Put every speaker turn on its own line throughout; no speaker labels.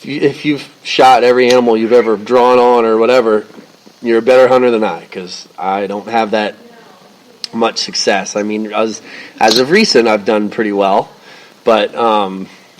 if you've shot every animal you've ever drawn on or whatever, you're a better hunter than I, because I don't have that much success. I mean, as of recent, I've done pretty well, but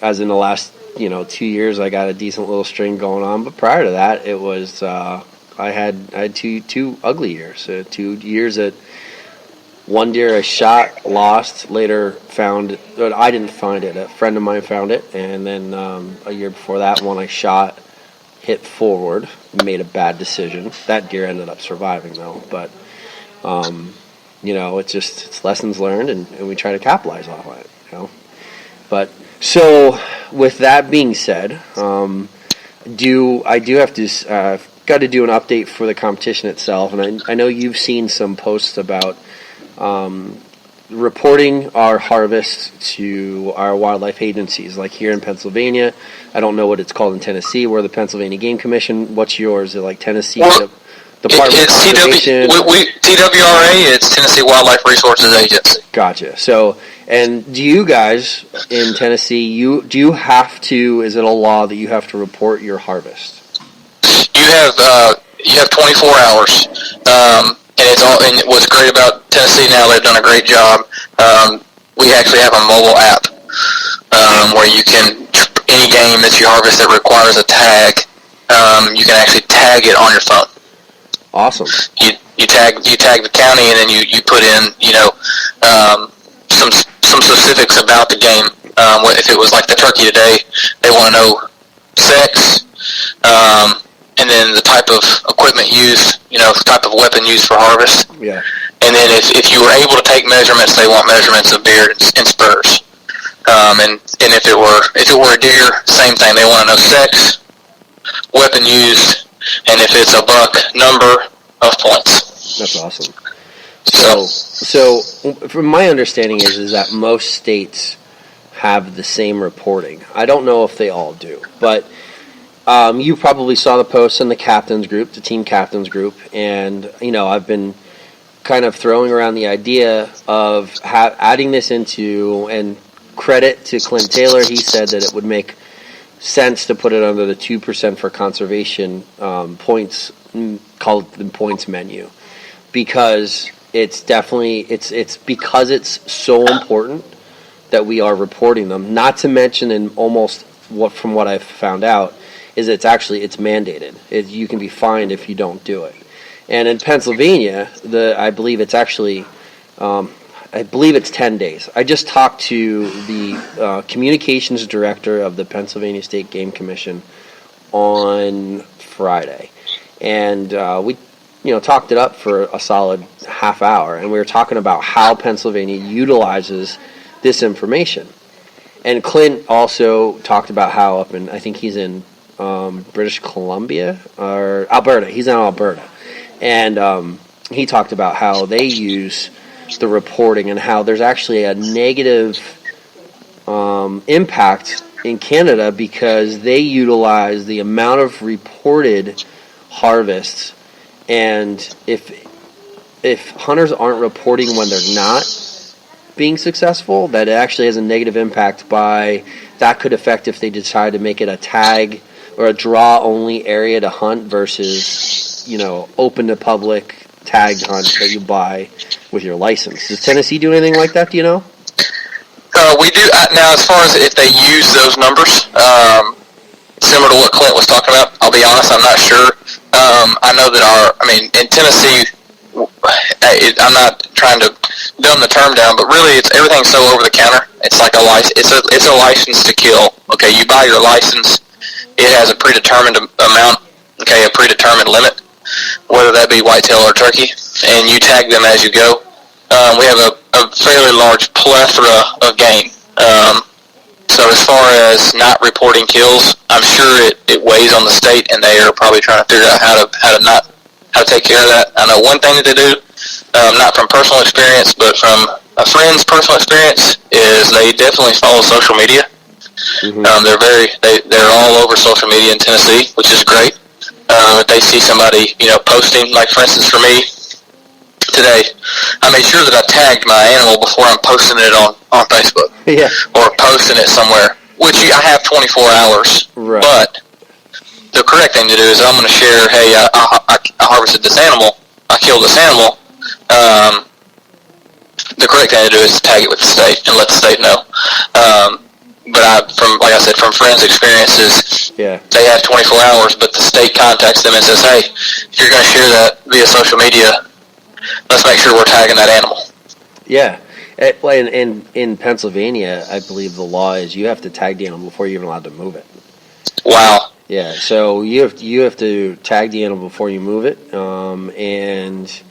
as in the last 2 years, I got a decent little string going on. But prior to that, it was I had two ugly years. 2 years that one deer I shot, lost, later found. But I didn't find it. A friend of mine found it, and then a year before that, one I shot, hit forward, made a bad decision. That deer ended up surviving though, but it's lessons learned, and we try to capitalize off of it. But so with that being said, I do have to got to do an update for the competition itself, and I know you've seen some posts about reporting our harvest to our wildlife agencies, like here in Pennsylvania. I don't know what it's called in Tennessee. We're the Pennsylvania Game Commission. What's yours? Is it like Tennessee Department of Conservation?
TWRA. It's Tennessee Wildlife Resources Agency.
Gotcha. So, and do you guys in Tennessee, do you have to? Is it a law that you have to report your harvest?
You have 24 hours. And what's great about Tennessee now, they've done a great job. We actually have a mobile app where you can, any game that you harvest that requires a tag, you can actually tag it on your phone.
Awesome.
You tag the county, and then you put in some specifics about the game. If it was like the turkey today, they want to know sex. And then the type of equipment used, the type of weapon used for harvest.
Yeah.
And then if you were able to take measurements, they want measurements of beard and spurs. And if it were a deer, same thing. They want to know sex, weapon used, and if it's a buck, number of points.
That's awesome. So from my understanding is that most states have the same reporting. I don't know if they all do, but you probably saw the posts in the captains group, the team captains group, and I've been kind of throwing around the idea of adding this into, and credit to Clint Taylor, he said that it would make sense to put it under the 2% for conservation points, called the points menu, because it's definitely it's because it's so important that we are reporting them. Not to mention, in almost from what I've found out, is it's mandated. You can be fined if you don't do it. And in Pennsylvania, I believe it's 10 days. I just talked to the communications director of the Pennsylvania State Game Commission on Friday, and we talked it up for a solid half hour, and we were talking about how Pennsylvania utilizes this information. And Clint also talked about how I think he's in British Columbia or Alberta. He's in Alberta, and he talked about how they use the reporting and how there's actually a negative impact in Canada because they utilize the amount of reported harvests, and if hunters aren't reporting when they're not being successful, that it actually has a negative impact. That could affect if they decide to make it a tag or a draw-only area to hunt versus, open to public tagged hunt that you buy with your license. Does Tennessee do anything like that, do you know?
We do. Now, as far as if they use those numbers, similar to what Clint was talking about, I'll be honest, I'm not sure. I know that in Tennessee, I'm not trying to dumb the term down, but really everything's so over the counter. It's like it's a license to kill. Okay, you buy your license. It has a predetermined amount, a predetermined limit, whether that be whitetail or turkey, and you tag them as you go. We have a fairly large plethora of game. So as far as not reporting kills, I'm sure it weighs on the state, and they are probably trying to figure out how to take care of that. I know one thing that they do, not from personal experience, but from a friend's personal experience, is they definitely follow social media. Mm-hmm. They're all over social media in Tennessee, which is great. If they see somebody, posting, like for instance for me today, I made sure that I tagged my animal before I'm posting it on Facebook, or posting it somewhere, which I have 24 hours.
Right.
But correct thing to do is I'm going to share, hey, I harvested this animal, I killed this animal. The correct thing to do is tag it with the state and let the state know. But like I said, from friends' experiences, they have 24 hours, but the state contacts them and says, hey, if you're going to share that via social media, let's make sure we're tagging that animal.
Yeah. And in Pennsylvania, I believe the law is you have to tag the animal before you're even allowed to move it.
Wow.
Yeah, so you have to tag the animal before you move it, and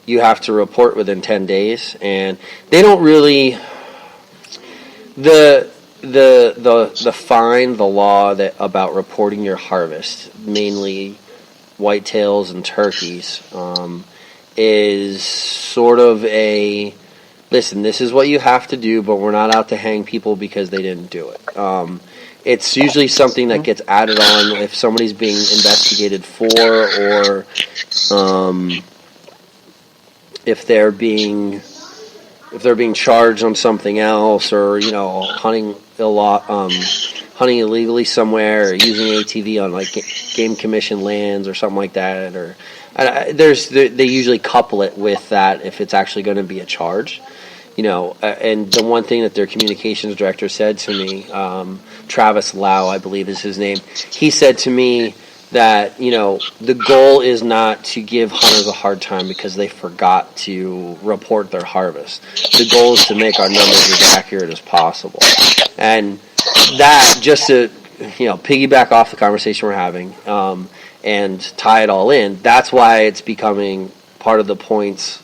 you have to report within 10 days. And they don't really the fine, the law that about reporting your harvest, mainly whitetails and turkeys, is sort of a listen. This is what you have to do, but we're not out to hang people because they didn't do it. It's usually something that gets added on if somebody's being investigated for, or if they're being charged on something else, or hunting illegally somewhere, or using ATV on like game commission lands or something like that, or they usually couple it with that if it's actually going to be a charge. And the one thing that their communications director said to me, Travis Lau, I believe is his name, he said to me that, the goal is not to give hunters a hard time because they forgot to report their harvest. The goal is to make our numbers as accurate as possible. And that, just to, piggyback off the conversation we're having, and tie it all in, that's why it's becoming part of the points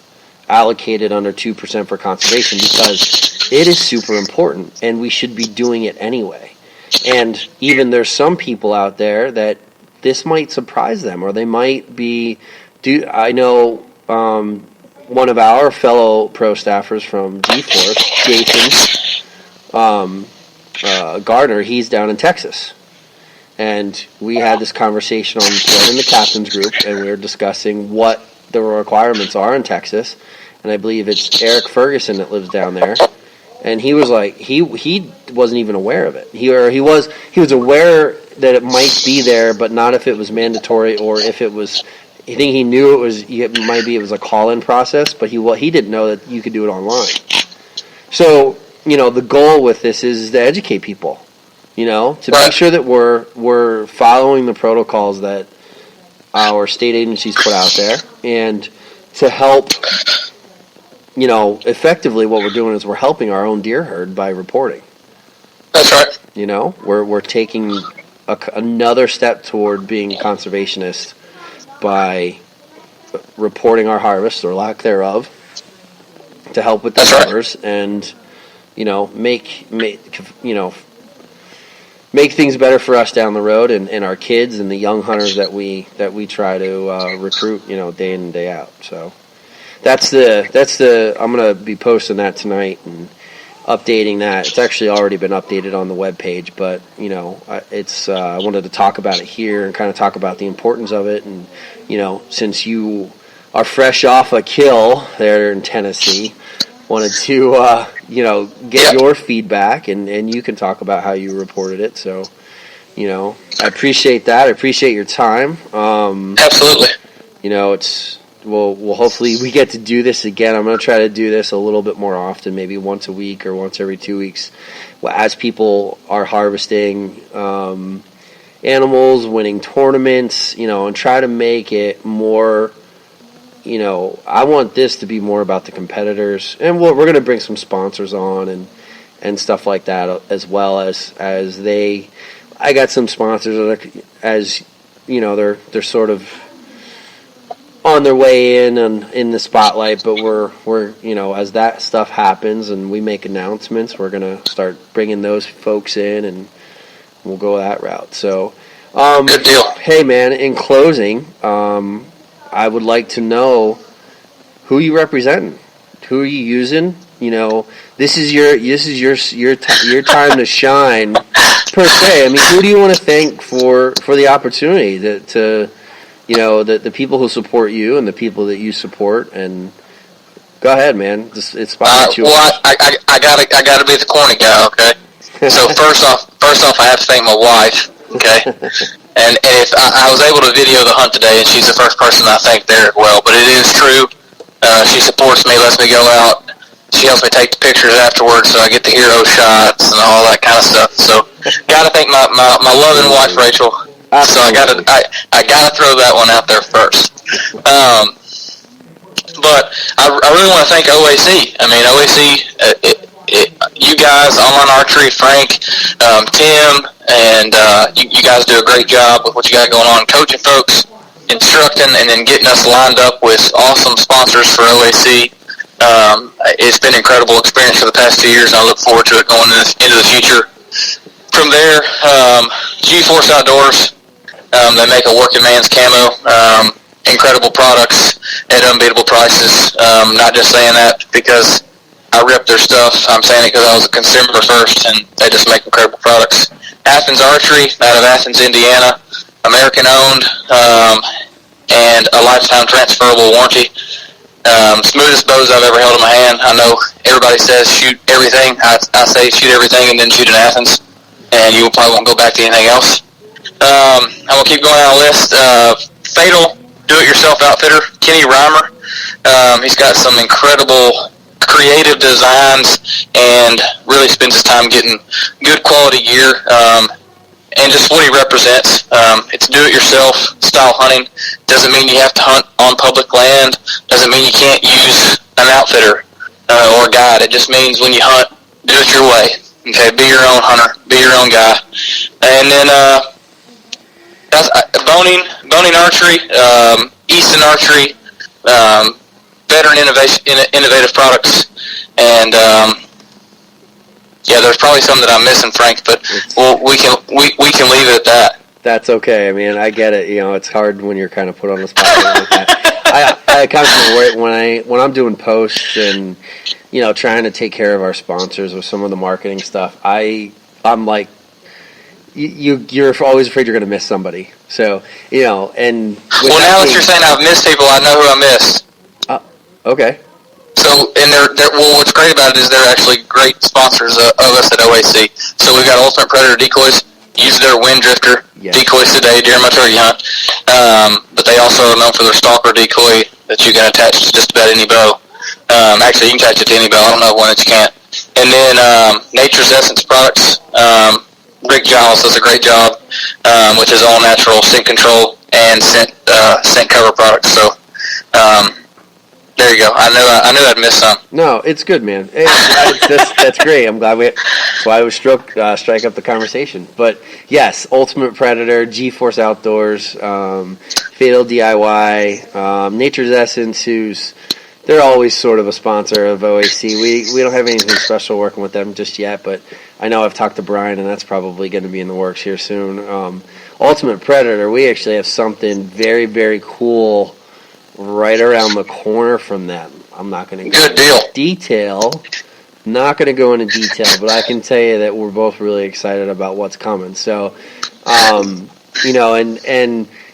allocated under 2% for conservation, because it is super important and we should be doing it anyway. And even there's some people out there that this might surprise them, or they might be I know one of our fellow pro staffers from G-Force, Jason Gardner, he's down in Texas. And we had this conversation in the captain's group, and we were discussing what the requirements are in Texas. And I believe it's Eric Ferguson that lives down there. And he was like, he wasn't even aware of it. He was aware that it might be there, but not if it was mandatory, or if it was. I think he knew it was. It was a call-in process, but he didn't know that you could do it online. So the goal with this is to educate people. To make sure that we're following the protocols that our state agencies put out there, and to help. Effectively what we're doing is we're helping our own deer herd by reporting.
That's right.
We're taking another step toward being conservationist by reporting our harvest, or lack thereof, to help with the numbers, and make things better for us down the road, and our kids and the young hunters that we try to recruit, day in and day out. So. That's the I'm going to be posting that tonight and updating that. It's actually already been updated on the webpage, but I wanted to talk about it here and kind of talk about the importance of it. And since you are fresh off a kill there in Tennessee, wanted to get your feedback, and you can talk about how you reported it. So I appreciate that. I appreciate your time.
Absolutely.
It's. Well, hopefully we get to do this again. I'm going to try to do this a little bit more often, maybe once a week or once every 2 weeks, as people are harvesting animals, winning tournaments, and try to make it more, I want this to be more about the competitors. And we're going to bring some sponsors on and stuff like that, as well as I got some sponsors that they're sort of on their way in and in the spotlight, but we're as that stuff happens and we make announcements, we're gonna start bringing those folks in, and we'll go that route. So,
good deal.
Hey, man, in closing, I would like to know who you representing, who are you using. This is your time to shine, per se. I mean, who do you want to thank for the opportunity to the people who support you and the people that you support? And go ahead, man. It's spotlight you.
Well, I gotta be the corny guy, okay? So first off, I have to thank my wife, okay? And if I was able to video the hunt today, and she's the first person I thanked there as well. But it is true. She supports me, lets me go out. She helps me take the pictures afterwards, so I get the hero shots and all that kind of stuff. So, gotta thank my loving wife, Rachel. So I gotta throw that one out there first. But I really want to thank OAC. I mean, OAC, you guys, Online Archery, Frank, Tim, and you guys do a great job with what you got going on, coaching folks, instructing, and then getting us lined up with awesome sponsors for OAC. It's been an incredible experience for the past 2 years, and I look forward to it going into the future. From there, G-Force Outdoors, they make a working man's camo. Incredible products at unbeatable prices. Not just saying that because I rip their stuff. I'm saying it because I was a consumer first, and they just make incredible products. Athens Archery, out of Athens, Indiana, American-owned, and a lifetime transferable warranty. Smoothest bows I've ever held in my hand. I know everybody says shoot everything. I say shoot everything and then shoot in Athens, and you probably won't go back to anything else. I'm going to keep going down the list. Fatal do-it-yourself outfitter, Kenny Reimer. He's got some incredible creative designs and really spends his time getting good quality gear and just what he represents. It's do-it-yourself style hunting. Doesn't mean you have to hunt on public land. Doesn't mean you can't use an outfitter or a guide. It just means when you hunt, do it your way. Okay, be your own hunter, be your own guy. And then that's Boning Archery, Easton Archery, veteran innovative products, and yeah, there's probably some that I'm missing, Frank, but we can leave it at that.
That's okay. I mean, I get it. You know, it's hard when you're kind of put on the spot like that. I kind of when I'm doing posts and trying to take care of our sponsors with some of the marketing stuff. I'm like, you're always afraid you're going to miss somebody. So and
now that you're saying I've missed people, I know who I missed.
Okay.
So, and what's great about it is they're actually great sponsors of us at OAC. So we've got Ultimate Predator decoys. Use their Wind Drifter decoys today during my turkey hunt. But they also are known for their Stalker decoy that you can attach to just about any bow. Actually, you can attach it to any bow. I don't know one that you can't. And then Nature's Essence products. Rick Giles does a great job with his all natural scent control and scent cover products. So. There you go. I knew I'd miss some.
No, it's good, man. That's great. I'm glad that's why I was strike up the conversation. But yes, Ultimate Predator, G-Force Outdoors, Fatal DIY, Nature's Essence, they're always sort of a sponsor of OAC. We don't have anything special working with them just yet, but I know I've talked to Brian, and that's probably going to be in the works here soon. Ultimate Predator, we actually have something very, very cool right around the corner from them. I'm not going to go into detail. Not going to go into detail, but I can tell you that we're both really excited about what's coming. So, and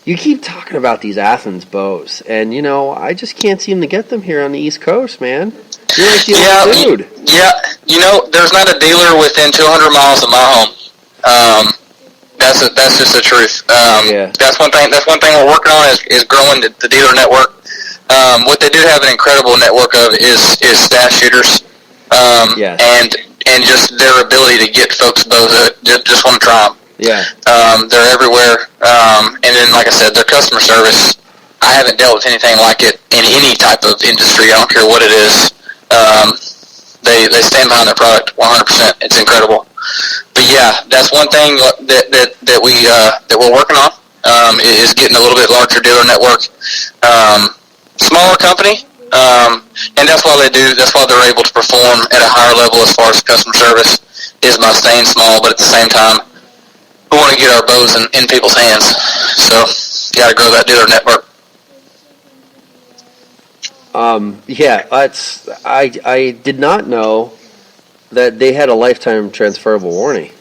you keep talking about these Athens bows, and I just can't seem to get them here on the East Coast, man. You're like the only dude.
Yeah, there's not a dealer within 200 miles of my home. That's just the truth. That's one thing we're working on is growing the dealer network. What they do have an incredible network of is staff shooters, and just their ability to get folks bows that just want to try them.
Yeah.
They're everywhere, and then like I said, their customer service. I haven't dealt with anything like it in any type of industry. I don't care what it is. They stand behind their product 100%. It's incredible. But yeah, that's one thing that we're working on is getting a little bit larger dealer network. Smaller company, and that's why they're able to perform at a higher level as far as customer service is by staying small, but at the same time, we want to get our bows in people's hands. So, got to grow that dealer network.
I did not know that they had a lifetime transferable warranty.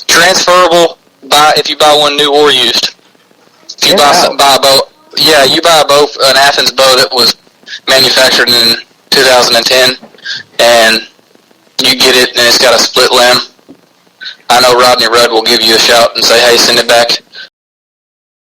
Transferable if you buy one new or used. If you buy a bow, you buy a bow, an Athens bow that was manufactured in 2010, and you get it and it's got a split limb. I know Rodney Rudd will give you a shout and say, hey, send it back.